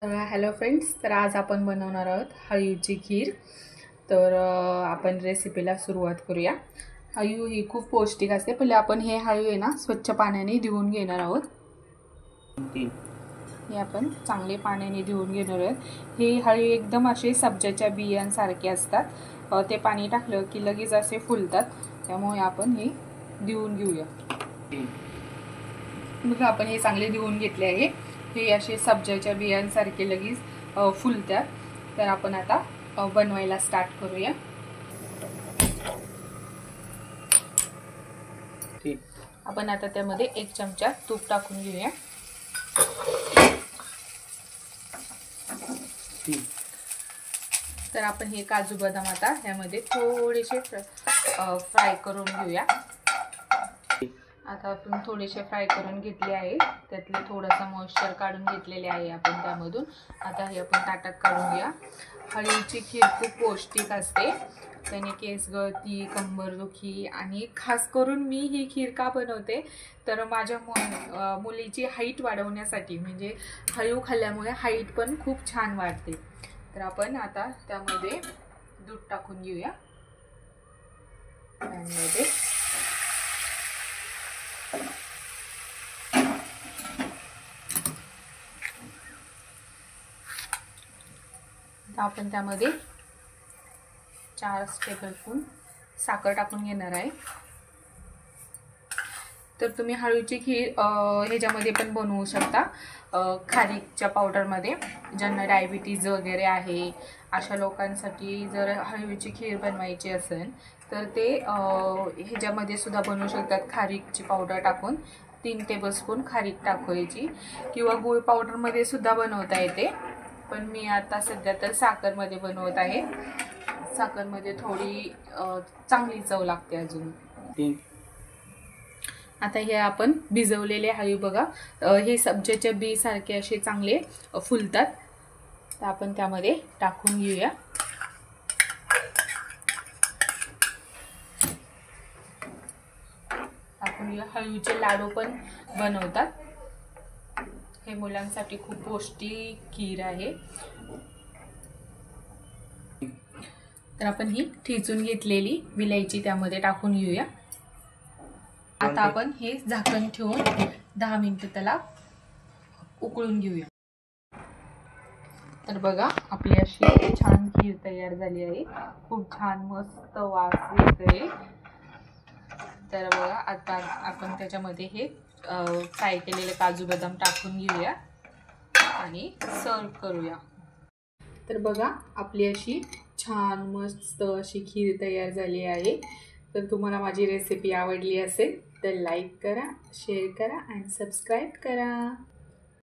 Hello friends, तर आज आपण बनवणार आहोत हळीवची खीर. तर आपण रेसिपीला सुरुवात करूया. हळीव ही खूप पौष्टिक असते. पहिले आपण हे हळीव आहे ना स्वच्छ पाण्याने धुवून घेणार आहोत. हे आपण चांगले पाण्याने धुवून घेणार आहोत. हे हळीव एकदम असे सब्जाच्या बियांसारखे असतात. ते पाणी टाकलं की लगेच असे फुलतात. त्यामुळे आपण हे धुवून घेऊया. बघा, आपण हे चांगले धुवून घेतले आहे. हे असे सब्जाच्या बियांसारखे लगेच फुलतात. तर आपण आता बनवायला स्टार्ट करूया. आपण आता त्यामध्ये 1 चमचा तूप टाकून घेऊया. तर आपण हे काजू बदाम आता ह्यामध्ये थोडेसे फ्राय करून घेऊया. आता आपण थोडेसे फ्राय करून घेतले आहे. त्यातले थोडासा मॉइश्चर काढून घेतलेले आहे आपण त्यामधून. आता हे आपण ताटात काढून घ्या. हळीवची खीर खूप पौष्टिक असते. त्याने केस गळती, कंबरदुखी आणि खास करून मी ही खीर का बनवते तर माझ्या मुलीची हाईट वाढवण्यासाठी. म्हणजे हळीव खाल्ल्यामुळे हाईट पण खूप छान वाढते. तर आपण आता त्यामध्ये दूध टाकून घेऊया. पॅनमध्ये आपण त्यामध्ये 4 टेबलस्पून साखर टाकून घेणार आहे. तर तुम्ही हळीवची खीर ह्याच्यामध्ये पण बनवू शकता, खारीकच्या पावडरमध्ये. ज्यांना डायबिटीज वगैरे आहे अशा लोकांसाठी जर हळीवची खीर बनवायची असेल तर ते ह्याच्यामध्ये सुद्धा बनवू शकतात. खारीकची पावडर टाकून 3 टेबलस्पून खारीक टाकायची, किंवा गूळ पावडरमध्ये सुद्धा बनवता येते. पण मी आता सध्या तर साखरमध्ये बनवत आहे. साखरमध्ये थोडी चांगली चव लागते अजून. आता हे आपण भिजवलेले हळीव बघा, हे सब्जाच्या बी सारखे असे चांगले फुलतात. तर आपण त्यामध्ये टाकून घेऊया. टाकून हळीवचे लाडू पण बनवतात. हे मुलांसाठी खूप पौष्टिक खीर आहे. तर आपण ही ठेचून घेतलेली विलायची त्यामध्ये टाकून घेऊया. आता आपण हे झाकण ठेवून 10 मिनिटं त्याला उकळून घेऊया. तर बघा, आपली अशी छान खीर तयार झाली आहे. खूप छान मस्त वास येतोय. तर बघा, आता आपण त्याच्यामध्ये हे फ्राय केलेले काजू बदाम टाकून घेऊया आणि सर्व करूया. तर बघा, आपली अशी छान मस्त अशी खीर तयार झाली आहे. तर तुम्हाला माझी रेसिपी आवडली असेल तर लाईक करा, शेअर करा आणि सबस्क्राईब करा.